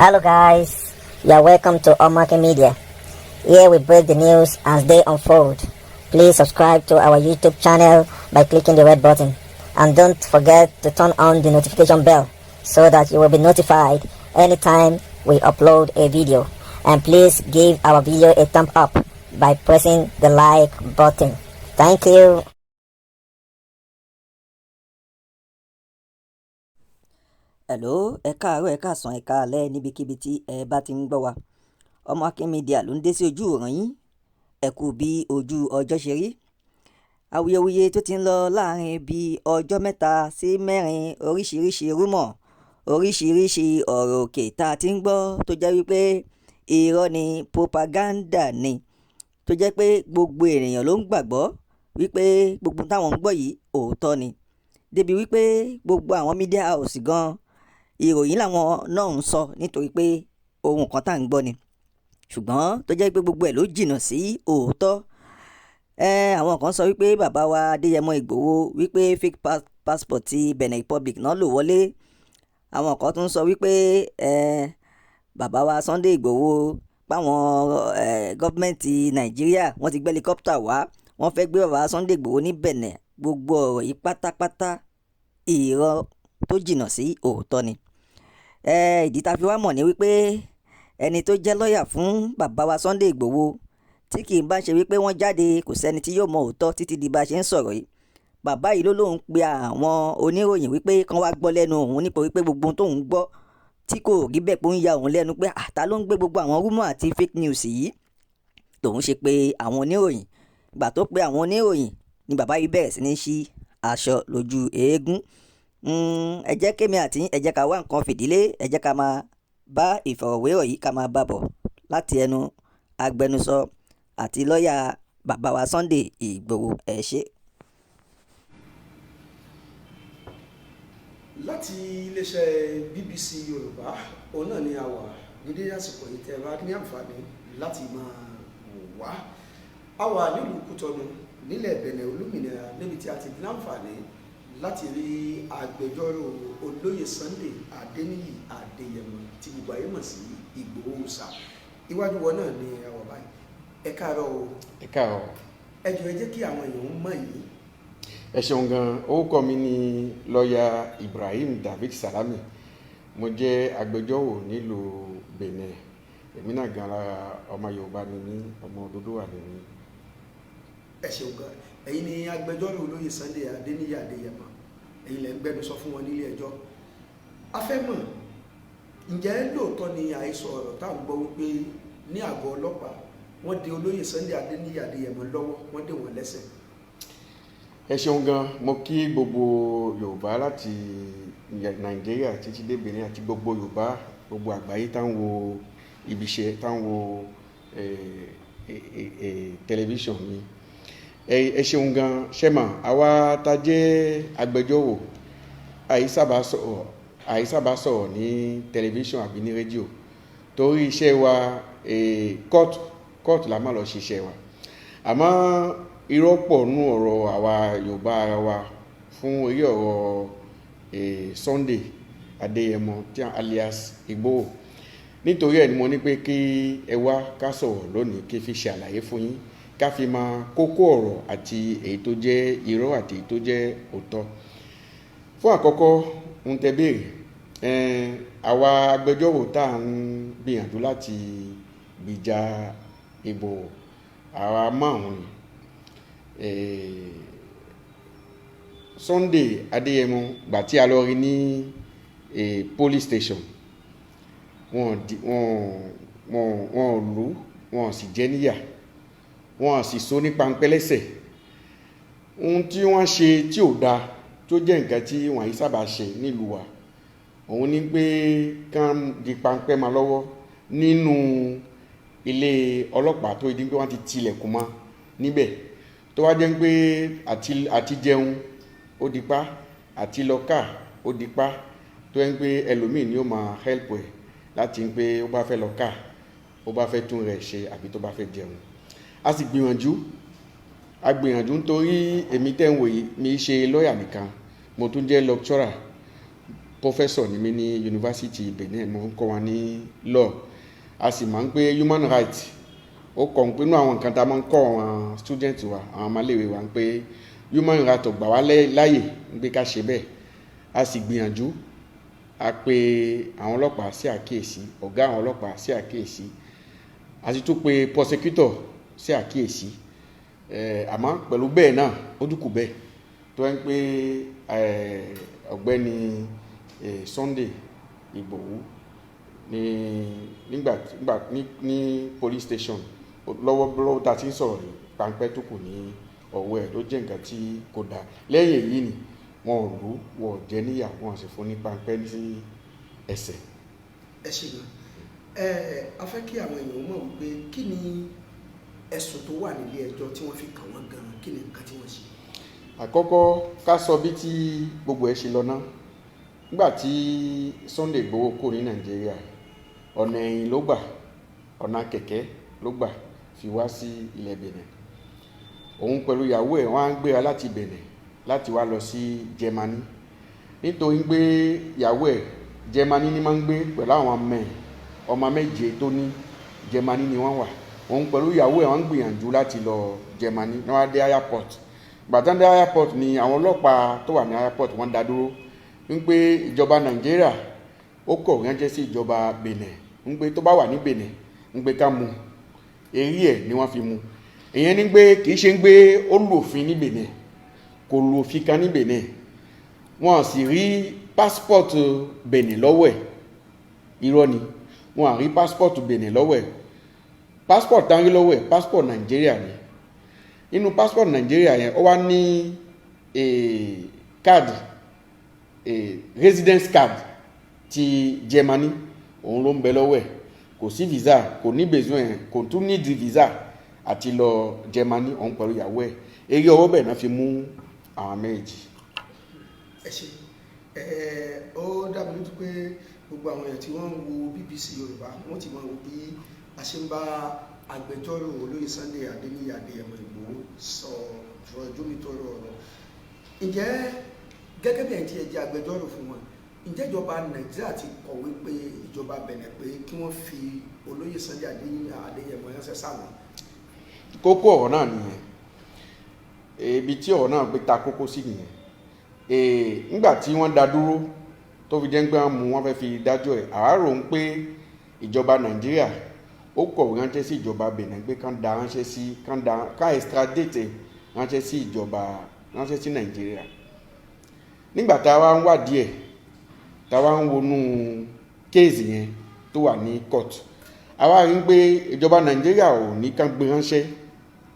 Hello guys, you are welcome to Omake Media. Here we break the news as they unfold. Please subscribe to our YouTube channel by clicking the red button. And don't forget to turn on the notification bell so that you will be notified anytime we upload a video. And please give our video a thumb up by pressing the like button. Thank you. Hello, ẹ káàárọ̀, ẹ káàsán, ẹ káalẹ́ níbikíbi tí ẹ bá ti ń gbọ́ wa. Omake Media ló ń dé sí ojú ìran yín. Ẹ kú bí ojú ọjọ́ ṣe rí. Awuyewuye tó ti ń lọ láàrin bí ọjọ́ mẹ́ta sí mẹ́rin, oríṣiríṣi rúmọ̀, oríṣiríṣi ọ̀rọ̀ òkè tá a ti ń gbọ́ tó jẹ́ wípé irọ́ ni, propaganda ni, tó jẹ́ pé gbogbo ènìyàn ló ń gbàgbọ́ wípé gbogbo táwọn ń gbọ́ yìí òótọ́ ni. Débi wípé gbogbo àwọn media house gan ìròyìn làwọn náà ń sọ nítorí pé ohun kan tá à ń gbọ́ ni, ṣùgbọ́n tó jẹ́ pé gbogbo ẹ̀ ló jìnnà sí òótọ́. Àwọn kan sọ wípé bàbá wa Adéyẹmọ Ìgbòho wípé fake passport ti Benin Republic náà lò wọlé. Àwọn kan tún sọ wípé bàbá wa Sunday Ìgbòho páwọn gọ́ọ̀mẹ̀ntì Nàìjíríà wọ́n ti gbé helicopter wá, wọ́n fẹ́ gbé bàbá Sunday Ìgbòho ní Benin. Gbogbo ọ̀rọ̀ yìí pátápátá irọ́ tó jìnnà sí òótọ́ ni. Ìdí tá a fi wá mọ̀ ní wípé ẹni tó jẹ́ lọ́ọ̀yà fún bàbá wa Sunday Ìgbòho tí kì í bá ṣe wípé wọ́n jáde, kò sẹ́ni tí yóò mọ òótọ́ títí di bá a ṣe ń sọ̀rọ̀ yìí. Bàbá yìí ló lóun pe àwọn oníròyìn wípé kán wá gbọ́ lẹ́nu òun nípa wípé gbogbo ohun tóun gbọ́ tí kò rí bẹ́ẹ̀ pé ó ń ya òun lẹ́nu pé àtà ló ń gbé gbogbo àwọn rúmọ̀ àti fake news yìí. Tòun ṣe pé àwọn oníròyìn, ìgbà tó pe àwọn oníròyìn ni bàbá yìí bẹ̀rẹ̀ sí ní ṣí aṣọ lójú eégún. Ẹ jẹ́ kémi àti ẹ jẹ́ ká wá nǹkan fìdílé, ẹ jẹ́ ká máa bá ìfọ̀rọ̀wérọ̀ yìí ká máa bá bọ̀ láti ẹnu agbẹnusọ àti lọ́ọ̀yà bàbá wa Sunday Ìgbòho. Ẹ ṣé. Láti iléeṣẹ́ BBC Yorùbá òun náà ni a wà ní dédé àsìkò yìí tẹ́ ẹ bá ní àǹfààní láti máa wò wá. A wà nílùú Kútọ́nù nílẹ̀ Benin olómìnira níbi tí a ti ní àǹfààní láti rí agbẹjọ́rò olóyè Sunday Adéníyì Adéyẹmọ tí gbogbo ayé mọ̀ sí Ìgbòho Òòṣà. Iwájú wọn náà ni a wà báyìí. Ẹ káàárọ̀ o. Ẹ káàárọ̀. Ẹ jọ̀ọ́ ẹ jẹ́ kí àwọn èèyàn mọ̀ yìí. Ẹ ṣeun gan. Orúkọ mi ni lọ́ọ̀yà Ibrahim David Salami. Mo jẹ́ agbẹjọ́rò nílùú Benin. Èmi náà gan lára ọmọ Yorùbá ni mí, ọmọ Odùduwà ni mí. Ẹ ṣeun gan. Ẹ̀yin ni agbẹjọ́rò olóyè Sunday Adéníyì Adéyẹmọ. Ẹ̀yin lẹ ń gbẹnusọ fún wọn nílé ẹjọ́. A fẹ́ mọ̀, ǹjẹ́ lóòótọ́ ni àhesọ ọ̀rọ̀ tá à ń gbọ́ wípé ní àgọ́ ọlọ́pàá wọ́n dè olóyè Sunday Adéníyì Adéyẹmọ lọ́wọ́, wọ́n dè wọ́n lẹ́sẹ̀? Ẹ ṣeun gan. Mo kí gbogbo Yorùbá láti Nàìjíríà títí dé Benin àti gbogbo Yorùbá, gbogbo àgbáyé tá ń wo ibiṣẹ́, tá ń wo tẹlifíṣàn mi. Ẹ ṣeun gan. Ṣẹ́mà, àwa tá jẹ́ agbẹjọ́rò àìsábà sọ̀rọ̀ ní tẹlifíṣàn àbí ní rédíò torí iṣẹ́ wa kóòtù la máa lọ ṣiṣẹ́ wa. Àmọ́ irọ́ pọ̀ nú ọ̀rọ̀ àwa Yorùbá ara wa fún orí ọ̀rọ̀ Sunday Adéyẹmọ alias Ìgbòho. Nítorí ẹ̀ ni mo ní pé kí ẹ wá ká sọ̀rọ̀ lónìí kí fi ṣe àlàyé fún yín, ká fi máa kókó ọ̀rọ̀ àti èyí tó jẹ́ irọ́ àti èyí tó jẹ́ òótọ́. Fún àkọ́kọ́ ń tẹ béèrè, àwa agbẹjọ́rò tá à ń gbìyànjú láti gbìjà Ìgbòho, àwa márùn-ún ni. Sunday Adéyẹmọ gbà tí a lọ rí ní police station, wọ́n lù, wọ́n sì jẹ níyà, wọ́n sì so ní pańpẹ́ lẹ́sẹ̀. Ohun tí wọ́n ṣe tí ò dáa tó jẹ́ nǹkan tí wọ́n yìí sábà ṣe nílùú wa, òun ní pé kán di pańpẹ́ máa lọ́wọ́ nínú ilé ọlọ́pàá tó di pé wọ́n ti tilẹ̀kùn mọ́ níbẹ̀, tó wá jẹ́ pé àti jẹun ó di pa, àti lọ ká ó di pa, tó yẹ pé ẹlòmíì ni ó máa help ẹ̀ láti ń pé ó bá fẹ́ lọ ká, ó bá fẹ́ tún rẹ̀ ṣe àbí tó bá fẹ́ jẹun. A sì gbìyànjú nítorí èmi tẹ́ ń wò yìí mi ṣe lọ́ọ̀yà nìkan, mo tún jẹ́ lecturer professor ni mí ní University Benin, mo ń kọ́ wọn ní law. A sì máa ń pé human rights ó kọ̀ ń pé inú àwọn nǹkan tá a máa ń kọ́ àwọn student wa àwọn ọmọléèwé wa ń pé human rights ò gbà wá láyè ń pé ká ṣe bẹ́ẹ̀. A sì gbìyànjú a pè àwọn ọlọ́pàá sí àkíyèsí, ọ̀gá àwọn ọlọ́pàá sí àkíyèsí, a sì tún pè prosecutor sí àkíyèsí. Àmọ́ pẹ̀lú bẹ́ẹ̀ náà ó dúkù bẹ́ẹ̀ tó ń pé ọ̀gbẹ́ni Sunday Igboho ní police station lọ́wọ́ tá a ti ń sọ̀rọ̀ yìí páńpẹ́ tó kù ní ọwọ́ ẹ̀ ló jẹ́ nǹkan tí kò dáa. Lẹ́yìn èyí ni wọn ò rú wọn ò jẹ níyà wọn sì fún ní páńpẹ́ sí ẹsẹ̀. ẹ ṣe gan a fẹ́ kí àwọn èèyàn mọ̀ wípé kí ni ẹ̀sùn tó wà nílé ẹjọ́ tí wọ́n fi kàn wọ́n gan-an, kí ni nǹkan tí wọ́n ṣe. Àkọ́kọ́ ká sọ bí tí gbogbo ẹ̀ ṣe lọ ná. Nígbà tí Sunday Igboho kò ní Nàìjíríà, ọ̀nà ẹ̀yìn ló gbà, ọ̀nà kẹ̀kẹ́ ló gbà fi wá sí ilẹ̀ Benin. Òun pẹ̀lú ìyàwó ẹ̀ wọ́n á gbéra láti Benin láti wá lọ sí Germany. Nítorí pé ìyàwó ẹ̀ Germany ni máa ń gbé pẹ̀lú àwọn ọmọ méje tó ní Germany ni wọ́n wà. Òun pẹ̀lú ìyàwó ẹ̀ wọ́n ń gbìyànjú láti lọ Germany ní wọ́n á dé airport. Gbàtán dé airport ni àwọn ọlọ́pàá tó wà ní airport wọ́n dá dúró ń pé ìjọba Nàìjíríà ó kọ̀ ránṣẹ́ sí ìjọba Benin ń pé tó bá wà ní Benin ń pé ká mú eré ẹ̀ ni wọ́n fi mú. Ìyẹn ní pé kì í ṣe ń gbé ó lòfin ní Benin, kò lòfin kan ní Benin, wọ́n sì rí passport Benin lọ́wọ́ ẹ̀, irọ́ ni, wọ́n á rí passport Benin lọ́wọ́ ẹ̀. Passport tán rí lọ́wọ́ ẹ̀ passport Nàìjíríà ni. Inú passport Nàìjíríà yẹn ó wá ní card residence card ti Germany òun ló ń bẹ lọ́wọ́ ẹ̀. Kò sí visa, kò ní besoin, kò tún ní di visa àti lọ Germany òun pẹ̀lú ìyàwó ẹ̀. Eré ọwọ́ bẹ́ẹ̀ náà fi mú àwọn méjì. ẹ ṣe ó dá mi lójú pé gbogbo àwọn èèyàn tí wọ́n ń wo BBC Yorùbá wọ́n ti máa wo bí a ṣe ń bá agbẹjọ́rò olóyè Sunday Adéníyì Adéyẹmọ Ìgbòho sọ jomitoro ọ̀rọ̀. Ǹjẹ́ gẹ́gẹ́ bí ẹ̀ tí ẹ jẹ́ agbẹjọ́rò fún wọn, ǹjẹ́ ìjọba Nàìjíríà ti kọ̀wé pé ìjọba Benin pé kí wọ́n fi olóyè Sunday Adéníyì Adéyẹmọ ránṣẹ́ sáwọn? Kókó ọ̀rọ̀ náà nìyẹn, ibi tí ọ̀rọ̀ náà gbé ta kókó sí nìyẹn. Nígbà tí wọ́n dá dúró tó fi jẹ́ pé wọ́n mú wọn fẹ́ fi dájọ́ ẹ̀, àwa rò ń pé ìjọba Nàìjíríà ó kọ̀wé ránṣẹ́ sí ìjọba Benin pé kán da ránṣẹ́ sí ká extradite ránṣẹ́ sí ìjọba ránṣẹ́ sí Nàìjíríà. Nígbà tá a wá ń wádìí ẹ̀, tá a wá ń wọnú kéèsì yẹn tó wà ní court, a wá rí pé ìjọba Nàìjíríà ò ní kán gbé ránṣẹ́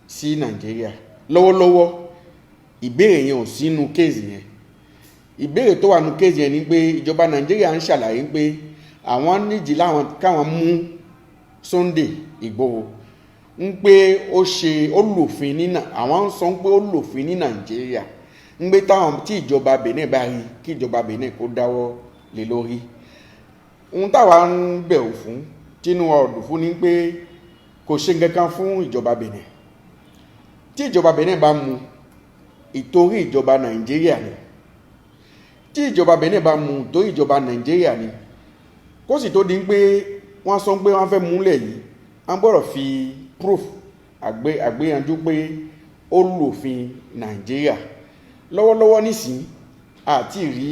sí Nàìjíríà lọ́wọ́lọ́wọ́. Ìbéèrè yẹn ò sínú kéèsì yẹn. Ìbéèrè tó wà nínú kéèsì yẹn ni pé ìjọba Nàìjíríà ń ṣàlàyé pé àwọn nídìí káwọn mú Sunday Igboho ń pé ó lòfin ní àwọn ń sọ pé ó lòfin ní Nàìjíríà ń pé tí ìjọba Benin bá rí kí ìjọba Benin kó dáwọ́ lé lórí. Ohun táwa ń bẹ̀rù fún tínú ọdún fún ni pé kò ṣe nǹkan fún ìjọba Benin. Tí ìjọba Benin bá mú ìtorí ìjọba Nàìjíríà ni, tí ìjọba Benin bá mú ìtorí ìjọba Nàìjíríà ni, kó sì tó di pé wọ́n sọ pé wọ́n fẹ́ múlẹ̀ yìí, wọ́n gbọ́dọ̀ fi proof àgbéyanjú pé ó lòfin Nàìjíríà. Lọ́wọ́lọ́wọ́ nísìn àti rí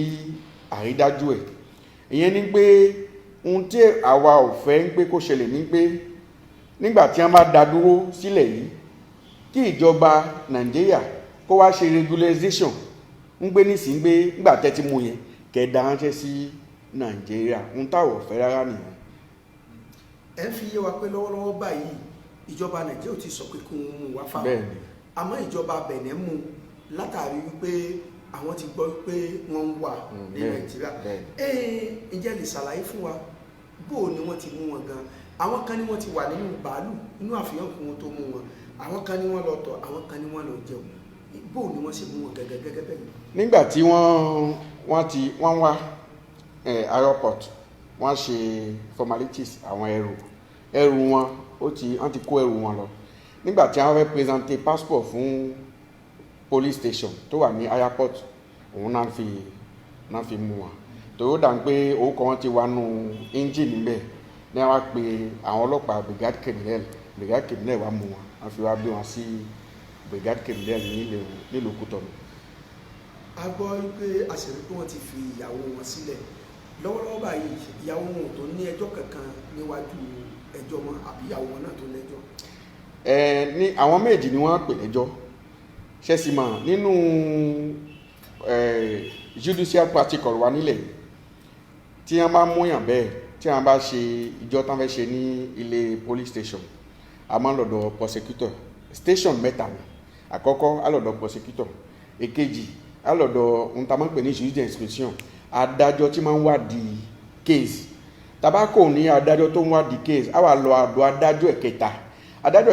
àrídájú ẹ̀. Ìyẹn ni pé ohun tí àwa ò fẹ́ ń pé kó ṣẹlẹ̀ ní pé nígbà tí wọ́n bá dá dúró sílẹ̀ yìí, kí ìjọba Nàìjíríà kó wá ṣe regularization ń gbé nísìn pé nígbà tẹ́tí mú yẹn kẹ̀dá ránṣẹ́ sí Nàìjíríà. Ohun táwọn ò fẹ́ rárá nìyẹn. Ẹ fi yé wa pé lọ́wọ́lọ́wọ́ báyìí ìjọba Nàìjíríà ò ti sọ pé kí wọ́n mú wá fáwọn, àmọ́ ìjọba Benin mú látàrí wípé àwọn ti gbọ́ pé wọ́n ń wà ní Nàìjíríà. Ǹjẹ́ lè ṣàlàyé fún wa bó ni wọ́n ti mú wọn gan? Àwọn kan ní wọ́n ti wà nínú bàálù inú àfihàn kí wọ́n tó mú wọn, àwọn kan ní wọ́n lọ tọ̀, àwọn kan ní wọ́n lọ jẹun. Bó ni wọ́n ṣe mú wọn gẹ́gẹ́ bẹ́ẹ̀? Nígbà tí wọ́n wá airport, wọ́n ṣe formalities àwọn ẹrù wọn wọ́n ti kó ẹrù wọn lọ. Nígbà tí wọ́n fẹ́ présenter passport fún police station tó wà ní airport, òun náà fi mú wọn. tó dà ń pé orúkọ wọn ti wà nù engine níbẹ̀ ní wọ́n pe àwọn ọlọ́pàá brigade criminal wà mú wọn wọ́n fi wá gbé wọn sí brigade criminal nílùú Kútọ̀nù. a gbọ́ pé àṣírí pé wọ́n ti fi ìyàwó wọn sílẹ̀ lọ́wọ́lọ́wọ́ báyìí ìyàwó wọn tó ní ẹjọ́ kankan níwájú ẹjọ́ wọn àbí ìyàwó wọn náà tó lẹ́jọ́. ní àwọn méjì ni wọ́n pè lẹ́jọ́ ṣẹ́sìmọ̀ nínú judicial practical wa nílẹ̀ tí wọ́n bá múyàn bẹ́ẹ̀ tí wọ́n bá ṣe ìjọ tán fẹ́ ṣe ní ilé police station a máa ń lọ́dọ̀ prosecutor station mẹ́ta ni àkọ́kọ́ a lọ́dọ̀ prosecutor èkejì a lọ́dọ̀ ohun tá a máa ń pè ní judicial inspection adájọ́ tí máa ń wádìí case tabako ní adájọ́ tó ń wádìí case a wà lọ àdó adájọ́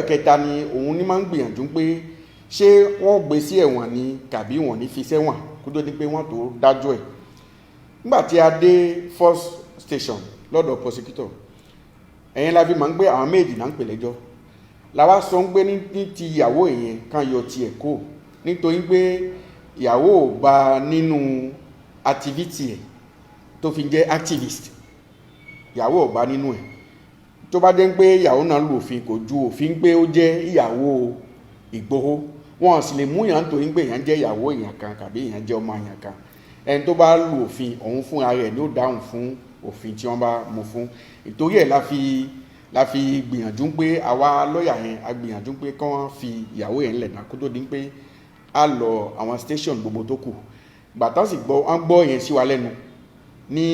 ẹ̀kẹta ni òun ní máa ń gbìyànjú pé ṣé wọ́n gbé sí ẹ̀wọ̀n ni tàbí wọ́n ní fi sẹ́wọ̀n kó tó di pé wọ́n tó dájọ́ ẹ̀. nígbà tí a dé first station lọ́dọ̀ prosecutor ẹ̀yìn la fi máa ń gbé àwọn méjì náà ń pè lẹ́jọ́ làwa sọ ń gbé ní ti ìyàwó yẹn kan yọ tiẹ̀ kó nítorí pé ìyàwó ò bá nínú activity ẹ̀ tó fi jẹ́ activist ìyàwó ò bá nínú ẹ̀ tó bá dé ń pé ìyàwó náà lu òfin kò ju òfin pé ó jẹ́ ìyàwó Ìgbòho wọn sì lè mú yàn torí pé èèyàn jẹ́ ìyàwó èèyàn kan tàbí èèyàn jẹ́ ọmọ èèyàn kan ẹni tó bá lu òfin òun fúnra rẹ̀ ló dáhùn fún òfin tí wọ́n bá mú fún ìtorí ẹ̀ la fi gbìyànjú pé àwa lọ́ọ̀yà yẹn a gbìyànjú pé kí wọ́n fi ìyàwó yẹn lẹ̀ náà kó tó di pé a lọ àwọn station gbogbo tó kù gbàtà sì gbọ́ yẹn sí wa lẹ́nu ní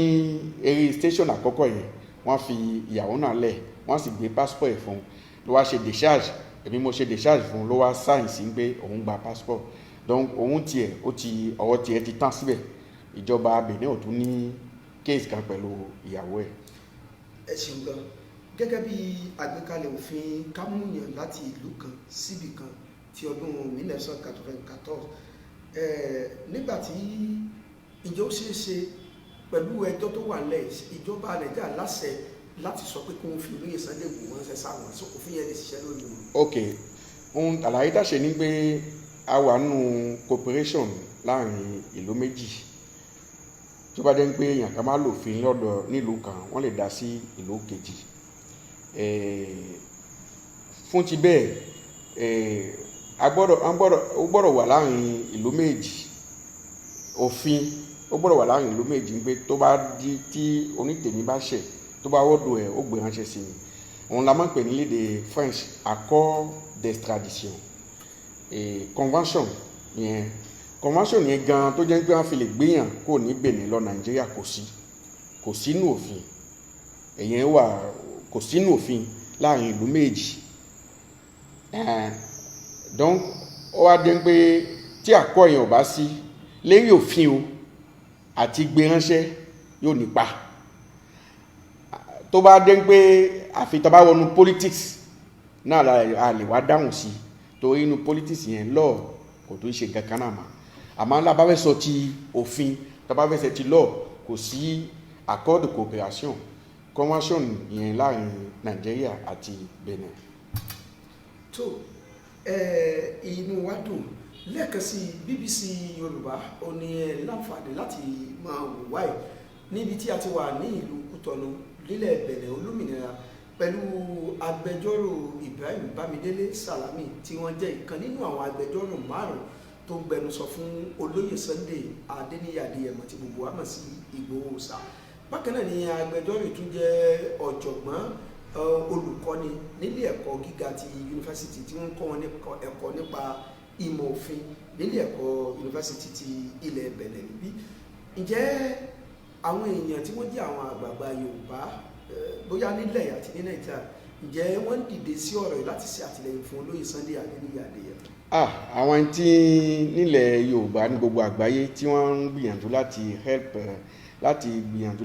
eré station àkọ́kọ́ yẹn wọ́n fi ìyàwó náà lẹ̀ wọ́n sì gbé passport ẹ̀ fún ló wá ṣe discharge èmi mo ṣe discharge fún ló wá sign sí pé òun gba passport donc òun tiẹ̀ ọwọ́ tiẹ̀ ti tán síbẹ̀ ìjọba Benin ò tún ní case kan pẹ̀lú ìyàwó ẹ̀. ẹ ṣeun gan gẹ́gẹ́ bí àgbékalẹ̀ òfin kámúyàn láti ìlú kan síbì kan ti ọdún 1994 nígbà tí ìjọ ṣeé ṣe pẹ̀lú ẹjọ́ tó wà lẹ̀ ìjọba Nàìjíríà láṣẹ láti sọ pé kí wọ́n fi olóyè Sunday Igboho wọn ṣe sáwọn òfin yẹn lè ṣiṣẹ́ lórí wọn. ok ohun àlàyé tàṣe ní pé a wà nù cooperation láàrin ìlú méjì tó bá dé ń pé èèyàn kan máa lòfin lọ́dọ̀ nílùú kan wọ́n lè dá sí ìlú kejì fún ti bẹ́ẹ̀ ó gbọ́dọ̀ wà láàrin ìlú méjì òfin ó gbọ́dọ̀ wà láàrin ìlú méjì ń pé tó bá di tí onítèmi bá ṣẹ̀ tó bá wọ́dọ̀ ẹ̀ ó gbé ránṣẹ́ sí mi òun la máa ń pè ní lédè French accord d'extradition convention yẹn gan tó jẹ́ pé wọ́n fi lè gbéyàn kó ní Benin lọ Nàìjíríà kò sínú òfin èyàn wà kò sínú òfin láàrin ìlú méjì donc ó wá dé pé tí àkọ́ yẹn ò bá sí lérí òfin o àti gbé ránṣẹ́ yóò nípa tó bá dé pé àfi tó bá wọnú politics náà a lè wá dáhùn sí torí inú politics yẹn lọ́ọ̀ kò tó ṣe kankan náà mà àmọ́ ńlá bá fẹ́ sọ ti òfin tó bá fẹ́ sọ ti lọ́ọ̀ kò sí accord de coopération convention yẹn láàrin Nàìjíríà àti Benin. tó inú wa dùn lẹ́ẹ̀kan sí BBC Yorùbá ó ní láǹfààní láti máa wò wáyé níbi tí a ti wà ní ìlú Kútọ̀nù lílẹ̀ Benin olómìnira pẹ̀lú agbẹjọ́rò Ibrahim Bámidélé Salami tí wọ́n jẹ́ ìkan nínú àwọn agbẹjọ́rò márùn-ún tó ń gbẹnusọ fún olóyè Sunday Adéníyì Adéyẹmọ tí gbogbo wa mọ̀ sí Ìgbòho Òòṣà. bákan náà ni agbẹjọ́rò tún jẹ́ ọ̀jọ̀gbọ́n olùkọ́ni nílé ẹ̀kọ́ gíga ti yunifásitì tí wọ́n kọ́ wọn ẹ̀kọ́ nípa ìmọ̀ òfin nílé ẹ̀kọ́ yunifásitì ti ilẹ̀ Benin níbí. ǹjẹ́ àwọn èèyàn tí wọ́n jẹ́ àwọn àgbààgbà Yorùbá bóyá nílẹ̀ àti ní Nàìjíríà ǹjẹ́ wọ́n dìde sí ọ̀rọ̀ yìí láti ṣe àtìlẹ́yìn fún olóyè Sunday Adéníyì Adéyẹmọ? àwọn tí nílẹ̀ Yorùbá ní gbogbo àgbáyé tí wọ́n ń gbìyànjú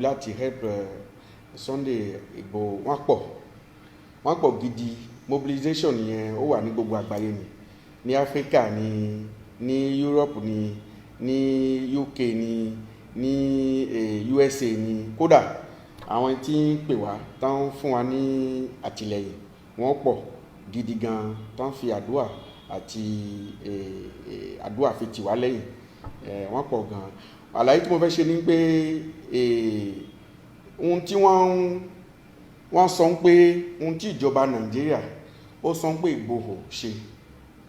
láti help Sunday Igboho wọ́n pọ̀ gidi. Mobilization yẹn ó wà ní gbogbo àgbáyé ni, ní Áfíríkà ni, ní Europe ni, ní UK ni, ní USA ni, kódà àwọn tí ń pè wá tán fún wa ní àtìlẹ́yìn wọ́n pọ̀ gidi gan, tán fi àdúà àti àdúà fi tì wá lẹ́yìn wọ́n pọ̀ gan. àlàyé tí mo fẹ́ ṣe ni pé ohun tí wọ́n sọ pé ohun tí ìjọba Nàìjíríà ó sọ pé Ìgbòho ṣe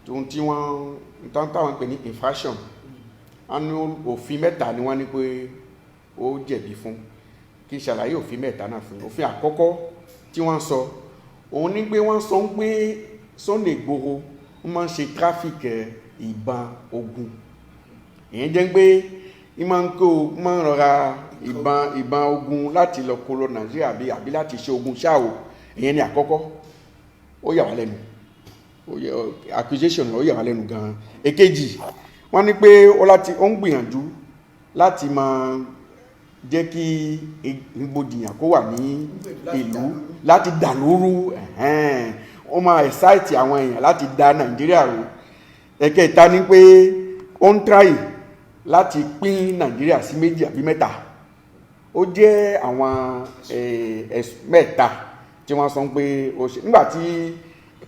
ohun tí táwọn pè ní infraction anú òfin mẹ́ta ni wọ́n ní pé ó jẹ̀bi fún kí ṣàlàyé òfin mẹ́ta náà fún òfin àkọ́kọ́ tí wọ́n sọ òun ní pé wọ́n sọ pé Sunday Ìgbòho ó máa ń ṣe traffic ìbọn ogun ìyẹn jẹ́ pé máa ń rọra ìbọn ogun láti lọ kó lọ Nàìjíríà àbí láti ṣe ogun ṣáò ìyẹn ni àkọ́kọ́ ó yà wá lẹ́nu accusation ó yà wá lẹ́nu gan-an. Èkejì wọ́n ní pé ó ń gbìyànjú láti máa jẹ́ kí ìgbòdìyàn kó wà ní ìlú láti dàlúrú ó máa excite àwọn èèyàn láti da Nàìjíríà rú. Ẹ̀kẹta ni pé ó ń tráyè láti pín Nàìjíríà sí méjì àbí mẹ́ta. Ó jẹ́ àwọn mẹ́ta tí wọ́n sọ pé ó ṣe nígbàtí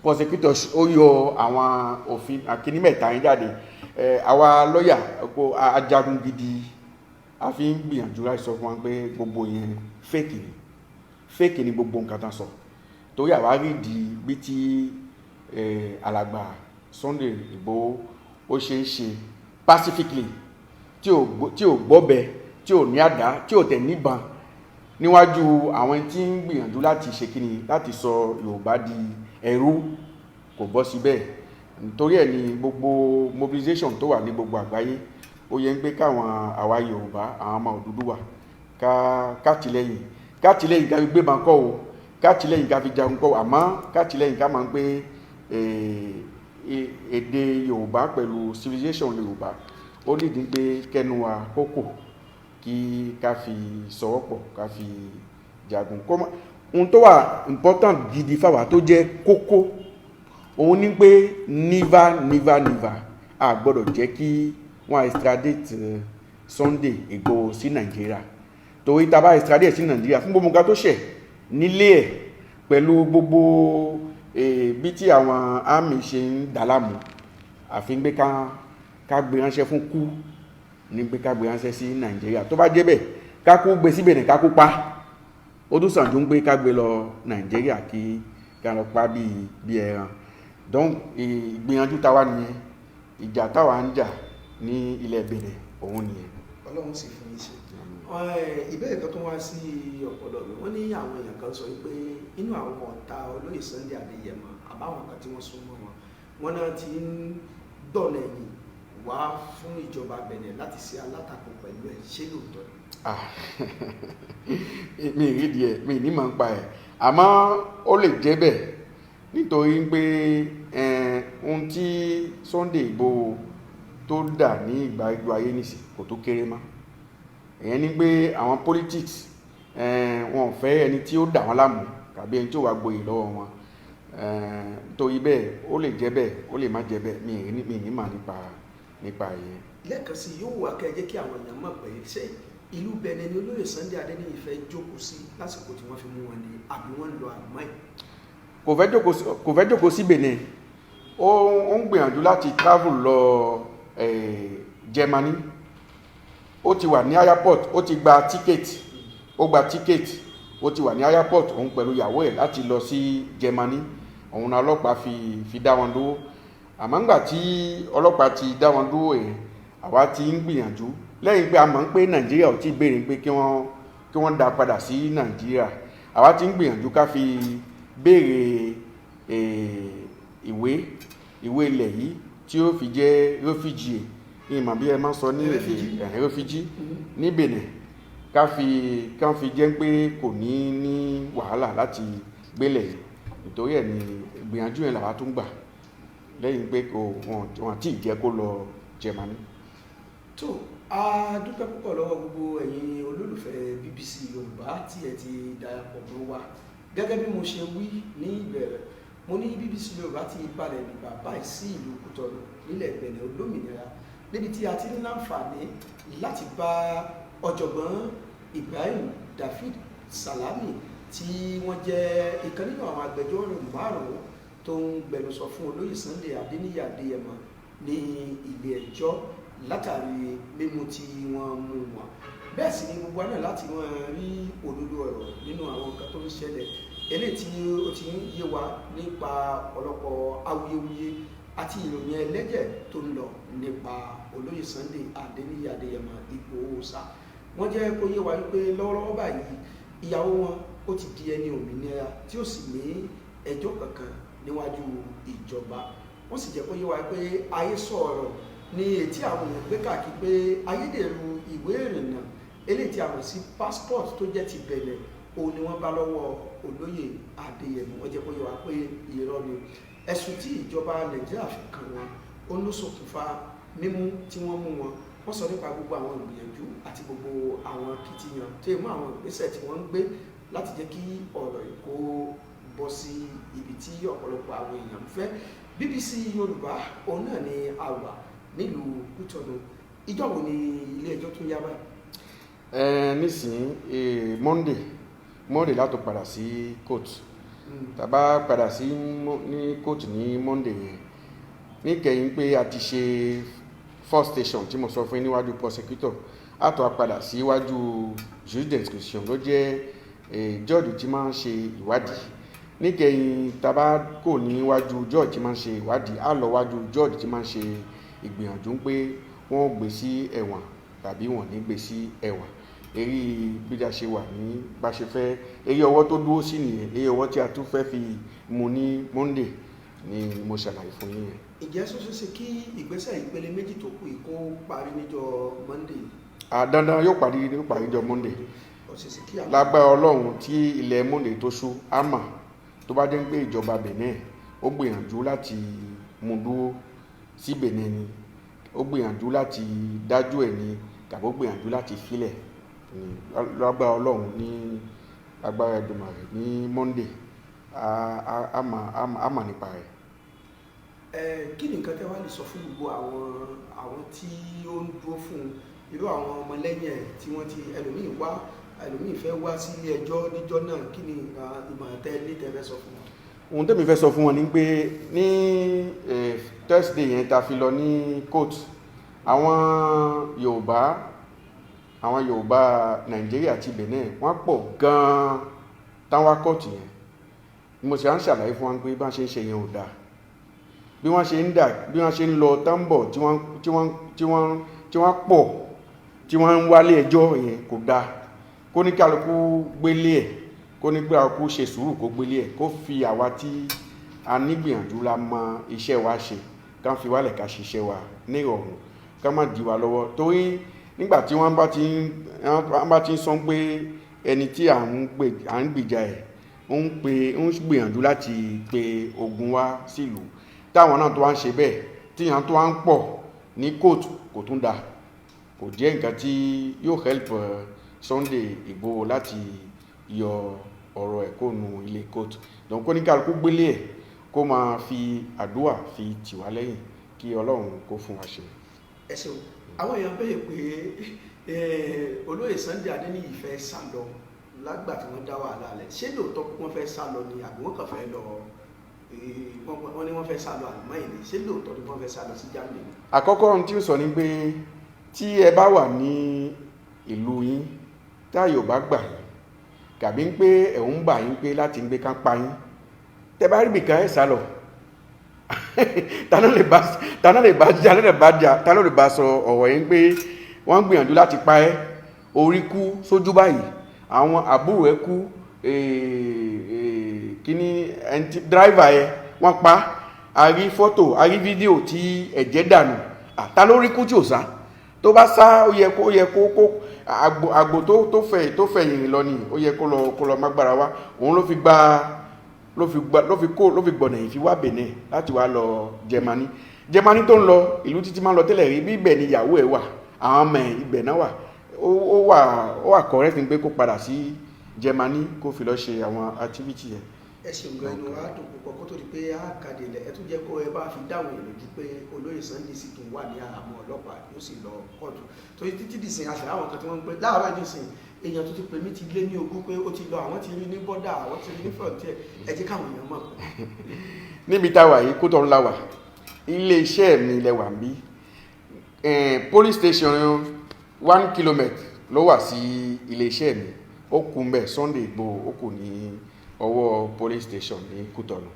prosecutors ó yọ àwọn òfin àkíní mẹ́ta yẹn jáde àwa lọ́yà ajagun gidi a fi ń gbìyànjú láti sọ fún wa pé gbogbo yẹn fake ni gbogbo nǹkan tán sọ torí àwa rí di bí tí alàgbà Sunday Igboho ó ṣe ń ṣe pacifically tí ò gbọ́bẹ tí ò ní àdá tí ò tẹ̀ níbọn níwájú àwọn tí ń gbìyànjú láti ṣe kíni láti sọ Yorùbá di ẹrú kò bọ́ síbẹ̀ nítorí ẹ̀ ni gbogbo mobilization tó wà ní gbogbo àgbáyé ó yẹ ń pé káwọn àwa Yorùbá àwọn ọmọ Odùduwà kátìlẹ́yìn ká fi gbé bàn kọ́ o kátìlẹ́yìn ká fi jagun kọ́ o àmọ́ kátìlẹ́yìn ká máa ń pé èdè Yorùbá pẹ̀lú civilization Yorùbá ó nídi pé kẹnu wa kókò kí ká fi sọwọ́pọ̀ ká fi jagun ohun tó wà important gidi fáwa tó jẹ́ kókó òun ní pé never a gbọ́dọ̀ jẹ́ kí wọ́n extradite Sunday Igboho sí Nàìjíríà torí tá bá extradite sí Nàìjíríà fún gbogbo nǹkan tó ṣẹ̀ nílé ẹ̀ pẹ̀lú gbogbo bí tí àwọn army ṣe ń dàlámù àfi ń gbé ká gbé ránṣẹ́ fún kú ní gbé ká gbé ránṣẹ́ sí Nàìjíríà tó bá jẹ́ bẹ́ẹ̀ ká kú gbé síbẹ̀ ní ká kú pa ó tún sàn ju ń gbé ká gbé lọ Nàìjíríà kí ká lọ pa bí ẹran donc ìgbìyànjú táwa nìyẹn ìjà táwa ń jà ní ilẹ̀ Benin òun nìyẹn. Ọlọ́run sì fún yín ṣe. Ìbéèrè kan tó wá sí ọ̀pọ̀lọ̀ mi wọ́n ní àwọn èèyàn kan sọ pé inú àwọn ọ̀tá olóyè Sunday Adéyẹmọ àbáwọn kan tí wọ́n sún mọ́ wọn náà ti ń gbọ̀nà ẹ̀yìn wá fún ìjọba Benin láti ṣe alátakò pẹ̀lú ẹ̀ ṣé lóòótọ́ ni. Mi rí díẹ̀ mi ní máa ń pa ẹ̀ àmọ́ ó lè jẹ́ bẹ́ẹ̀ nítorí pé ohun tí Sunday Igboho tó dà ní ìgbà ayé nìsí kò tó kéré mọ́ èyàn ní pé àwọn politics wọn ò fẹ́ ẹni tí ó dà wọ́n láàmú tàbí ẹni tí ó wà gboyè lọ́wọ́ wọn torí bẹ́ẹ̀ ó lè jẹ́ bẹ́ẹ̀ ó lè má jẹ́ bẹ́ẹ̀ mi ní mà nípa ìyẹn. lẹ́ẹ̀kan sí yóò wà kẹ́ ẹ jẹ́ kí àwọn èèyàn mọ̀ pé ṣé ìlú Benin ni olóyè Sunday Adéníyì fẹ́ jókòó sí lásìkò tí wọ́n fi mú wọn ní àbí wọ́n lọ àgbọ̀n ẹ̀. kò fẹ́ jókòó sí Benin ó ń gbìyànjú láti travel lọ Germany ó ti wà ní airport ó ti gba ticket ó ti wà ní airport òun pẹ̀lú ìyàwó ẹ̀ láti lọ sí Germany òun náà ọlọ́pàá fi dá wọn dúró àmọ́ ńgbà tí ọlọ́pàá ti dá wọn dúró ẹ̀ àwa ti ń gbìyànjú lẹ́yìn pé a mọ̀ pé Nàìjíríà ò ti béèrè pé kí wọ́n dá padà sí Nàìjíríà àwa ti ń gbìyànjú ká fi béèrè ìwé ilẹ̀ yìí tí ó fi jẹ́ refugee ìmọ̀ bí ẹ máa sọ ní èdè refugee ní Benin kán fi jẹ́ pé kò ní wàhálà láti gbélẹ̀ nítorí ẹ̀ ní ìgbìyànjú yẹn làwa tún gbà lẹ́yìn pé wọn àti ìjẹ́ kó lọ Germany. tó a dúpẹ́ púpọ̀ lọ́wọ́ gbogbo ẹ̀yin olólùfẹ́ BBC Yorùbá tí ẹ ti darapọ̀ mọ́ wa gẹ́gẹ́ bí mo ṣe wí ní ìbẹ̀rẹ̀ mo ní BBC Yorùbá ti balẹ̀ nígbà báyìí sí ìlú Kútọ̀nù nílẹ̀ Benin olómìnira níbi tí a ti ní láǹfààní láti bá ọ̀jọ̀gbọ́n Ibrahim David Salami tí wọ́n jẹ́ ìkan nínú àwọn agbẹjọ́rò márùn-ún tó ń gbẹnusọ fún olóyè Sunday Adéníyì Adéyẹmọ ní ilé ẹjọ́ látàrí mímú tí wọ́n mú wọn. Bẹ́ẹ̀ sì ni gbogbo náà láti wọ́n rí òdodo ọ̀rọ̀ nínú àwọn nǹkan tó ń ṣẹlẹ̀ eléyìí tí ó ti ń yé wa nípa ọ̀pọ̀lọpọ̀ awuyewuye àti ìròyìn ẹlẹ́jẹ̀ tó ń lọ nípa olóyè Sunday Adéníyì Adéyẹmọ Ìgbòho Òòṣà. Wọ́n jẹ́ kó yé wa wípé lọ́wọ́lọ́wọ́ báyìí ìyàwó wọn ó ti di ẹni òmìnira tí ó sì ní ẹjọ́ kankan níwájú ìjọba. Wọ́n sì jẹ́ kó yé wa pé ayé sọ̀rọ̀ ní etí àwọn èèyàn gbé káàkiri pé ayédèrú ìwé ìrìnnà eléyìí tí a mọ̀ sí passport tó jẹ́ ti Bẹ̀nẹ̀ òun ni wọ́n bá lọ́wọ́ olóyè Adéyẹmọ. Wọ́n jẹ́ kó yé wa pé irọ́ ni ẹ̀sùn tí ìjọba Nàìjíríà fi kàn wọ́n ó ló ṣokùnfà mímú tí wọ́n mú wọn. Wọ́n sọ nípa gbogbo àwọn ìgbìyànjú àti gbogbo àwọn akitiyan tó yẹ mọ́ àwọn ìgbésẹ̀ tí wọ́n ń gbé láti jẹ́ kí ọ̀rọ̀ ìkó bọ́ sí ibi tí ọ̀pọ̀lọpọ̀ àwọn èèyàn ń fẹ́. BBC Yorùbá òun náà ni a wà nílùú Kútọ̀nù. Ìjọ́ wo ni ilé ẹjọ́ tún yá báyìí? Nísìnyí Monday látò padà sí court. Tàbá padà sí ní court ní Monday yẹn níkẹyìn pé a ti ṣe first station tí mo sọ fún níwájú prosecutor àtọ́ àpadà síwájú jury d'instruction ló jẹ́ judge tí máa ń ṣe ìwádìí. Níkẹyìn tàbá kò níwájú judge tí máa ń ṣe ìwádìí á lọ wájú judge tí máa ń ṣe ìgbìyànjú pé wọ́n gbé sí ẹ̀wọ̀n tàbí wọ́n ní gbé sí ẹ̀wọ̀n. Èyí bí a ṣe wà ní bá ṣe fẹ́ èyí ọwọ́ tó dúró sí nìyẹn, èyí ọwọ́ tí a tún fẹ́ fi mú ní Monday ni mo ṣàlàyé fún yín yẹn. Ìjẹ́ sọ ṣeéṣe kí ìgbésẹ̀ ìpele méjì tó kù kó parí níjọ́ Monday? Dandan yóò parí níjọ́ Monday. Lágbára Ọlọ́run tí ilẹ̀ Monday tó ṣú àmà tó bá dé ń pé ìjọba Benin ó gbìyànjú láti mú dúró sí Benin ni, ó gbìyànjú láti dájú ẹ̀ ni tàbí ó gbìyànjú láti filẹ̀ ni. Lágbára Ọlọ́run ní agbára Èdùmàrè ní Monday àmà nípa rẹ̀. Kí ni nǹkan tẹ́ wá lè sọ fún gbogbo àwọn tí ó ń dúró fún irú àwọn ọmọlẹ́yìn ẹ̀ tí wọ́n ti ẹlòmíì fẹ́ wá sí ilé ẹjọ́ níjọ́ náà? Kí ni ìmọ̀ràn tẹ́ ní tẹ́ fẹ́ sọ fún wọn? Ohun tẹ́mi fẹ́ sọ fún wọn ni pé ní Thursday yẹn ta fi lọ ní court àwọn Yorùbá Nàìjíríà àti Benin wọ́n pọ̀ gan-an táwọn kóòtù yẹn. Mo sì á ń ṣàlàyé fún wọn pé bá ṣe ń ṣe yẹn ò dáa, bí wọ́n ṣe ń lọ tábọ̀ tí wọ́n pọ̀ tí wọ́n ń wálé ẹjọ́ yẹn kò dáa. Kó ní kálukú gbélé ẹ̀, kó ní kálukú ṣe sùúrù kó gbélé ẹ̀, kó fi àwa tí a nígbìyànjú la mọ iṣẹ́ wa ṣe ká fi wálẹ̀ ká ṣiṣẹ́ wa ní ìrọ̀rùn ká má dí wa lọ́wọ́. Torí nígbà tí wọ́n bá ti ń sọ pé ẹni tí à ń gbìjà ẹ̀ ń gbìyànjú láti pe ogun wá sílùú, táwọn náà tó wá ń ṣe bẹ́ẹ̀ tíyàn tó wá ń pọ̀ ní kóòtù kò tún dáa, kò jẹ́ nǹkan tí yóò help Sunday Igboho láti yọ ọ̀rọ̀ ẹ̀ kó nu ilé kóòtù. Donc kó ní kálukú gbélé ẹ̀ kó máa fi àdúrà fi tì wá lẹ́yìn kí Ọlọ́run kó fún wa ṣe. Ẹ ṣeun. Àwọn èèyàn bẹ̀rẹ̀ pé olóyè Sunday Adéníyì fẹ́ sá lọ lágbà tí wọ́n dá wàhálà lẹ̀. Ṣé lóòótọ́ wọ́n fẹ́ sá lọ ni àbí wọ́n kàn fẹ́ lọ wọ́n ní wọ́n fẹ́ sá lọ àlùmáyìn ni? Ṣé lóòótọ́ ni wọ́n fẹ́ sá lọ sí Germany? Àkọ́kọ́ ohun tí ó sọ ni pé tí ẹ bá wà ní ìlú yín táyò bá gbà yín kàbí ń pé ẹ̀hún gbà yín pé láti ń gbé ká pa yín, tẹ bá rí bìkan ẹ̀ sá lọ. Ta ló lè bá sọ ọ̀rọ̀ yẹn pé wọ́n gbìyànjú láti pa ẹ́, orí kú sójú báyìí, àwọn àbúrò ẹ kú, kíní dráìvà ẹ wọ́n pa, a rí fọ́tò a rí fídíò tí ẹ̀jẹ̀ dànù. Ta ló rí kú tí ò sá? Tó bá sá ó yẹ kó àgbò tó fẹ̀ yìnrìn lọ ni ó yẹ kó lọ mágbára wá. Òun ló fi gbọ̀nà yìí fi wá Benin láti wá lọ Germany tó ń lọ ìlú títí máa ń lọ tẹ́lẹ̀ rí bí ibẹ̀ ni ìyàwó ẹ̀ wà, àwọn ọmọ ẹ̀ ibẹ̀ náà wà. Ó wà correct pé kó padà sí Germany kó fi lọ ṣe àwọn activity yẹn. Ẹ ṣeun gan, inú wa dùn púpọ̀ kó tó di pé a kàdé ilẹ̀ ẹ tún jẹ́ kó ẹ bá fi dáhùn ìròyìn pé olóyè Sunday sì tún wà ní àhámọ́ ọlọ́pàá yóò sì lọ kóòtù. Torí títí dìsìn àṣà àwọn kan tí wọ́n ń pè láàárọ̀ ìdìsìn èèyàn tó ti pè mí ti lé ní ogún pé ó ti lọ, àwọn ti rí ní bọ́dà, àwọn ti rí ní frontier. Ẹ jẹ́ káwọn èèyàn mọ̀. Níbi táwa yìí Kútọ̀nù la wà, ilé iṣẹ́ mi lẹ wà ń bí. police station 1 kilometre ló wà sí iléeṣẹ́ mi ó kù mbẹ̀ Sunday Igboho ó kù ní ọwọ́ police station ní Kútọ̀nù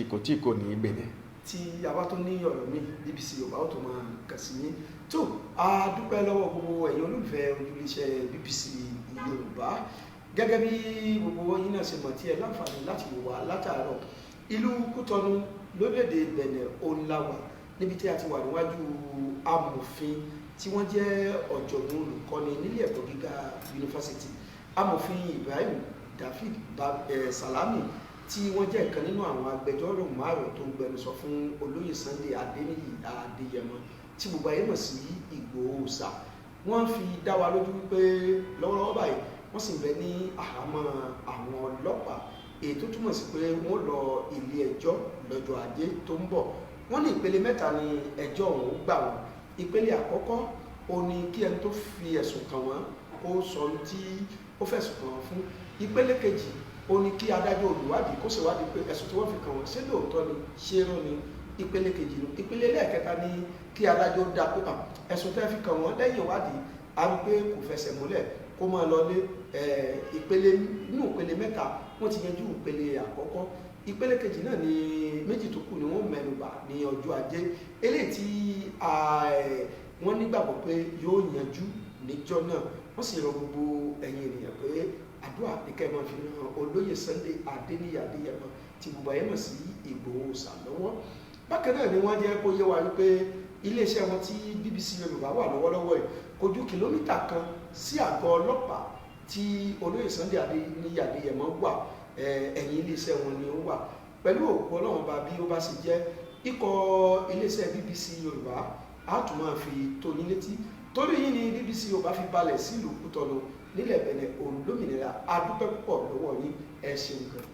kò tí kò ní Benin. tí a bá tó ní ọ̀rọ̀ mi BBC Yorùbá ó tó máa kàn sí yín tó a dúpẹ́ lọ́wọ́ gbogbo ẹ̀yin olólùfẹ́ ojúléeṣẹ́ BBC Yorùbá gẹ́gẹ́ bí gbogbo yín náà ṣe mọ̀ tí ẹ láǹfààní láti wò wá látàárọ̀ ìlú Kútọ̀nù lórílẹ̀‐èdè Benin òǹlàwà níbi tí a ti wà níwájú amòfin tí wọ́n jẹ́ ọ̀jọ̀gbọ́n olùkọ́ni nílé ẹ̀kọ́ gíga yunifásitì amòfin Ibrahim David Salami tí wọ́n jẹ́ ìkan nínú àwọn agbẹjọ́rò márùn-ún tó ń gbẹnusọ fún olóyè Sunday Adéníyì Adéyẹmọ tí gbogbo ayé mọ̀ sí Ìgbòho Òòṣà wọ́n fi dá wa lójú wípé lọ́wọ́lọ́wọ́ báyìí wọ́n sì ń bẹ ní àhámọ́ àwọn ọlọ́pàá èyí tó túmọ̀ sí pé wọ́n lọ ilé ẹjọ́ lọ́jọ́ ajé tó ń bọ̀ wọ́n ní ìpele mẹ́ta ni ẹjọ́ ọ̀hún gbà wọ́n ìpele àkọ́kọ́ ó ní kí ẹni tó fi ẹ̀sùn kàn wọ́n kó sọ tí ó fẹ̀sùn kàn wọ́n fún ìpele kejì ó ní kí adájọ́ olùwádìí kó ṣèwádìí pé ẹ̀sùn tí wọ́n fi kàn wọ́n ṣé lóòótọ́ ni ṣé irọ́ ni ìpele kejì ni ìpele lẹ́ẹ̀kẹta ní kí adájọ́ dá pé ẹ̀sùn tẹ́ fi kàn wọ́n lẹ́yìn ìwádìí a rí pé kò fẹsẹ̀ múlẹ̀ kó máa lọ lé ìpele nínú ìpele mẹ́ta wọ́n ti yanjú ìpele àkọ́kọ́ ìpele kejì náà ni méjì tó kù ni wọ́n mẹ́nubà ní ọjọ́ ajé eléyìí tí wọ́n nígbàgbọ́ pé yóò yanjú níjọ́ náà wọ́n sì rọ gbogbo ẹ̀yin ènìyàn pé àdúrà ní kẹ́ máa fi ran olóyè Sunday Adéníyì Adéyẹmọ tí gbogbo ayé mọ̀ sí Ìgbòho Òòṣà lọ́wọ́ bákan náà ni wọ́n jẹ́ kó yé wa wípé iléeṣẹ́ wọn tí BBC Yorùbá wà lọ́wọ́lọ́wọ́ yìí kò ju kìlómítà kan sí àgọ́ ọlọ́pàá tí olóyè Sunday Adéníyì Adéyẹmọ wà ẹ̀yìn iléeṣẹ́ wọn ni ó wà pẹ̀lú òkú ọlọ́run bá bí ó bá sì jẹ́ ikọ̀ iléeṣẹ́ BBC Yorùbá á tún máa fi tó yín létí torí yín ni BBC Yorùbá fi balẹ̀ sílùú Kútọ̀nù nílẹ̀ Benin olómìnira a dúpẹ́ púpọ̀ lọ́wọ́ yín ẹ ṣeun gan.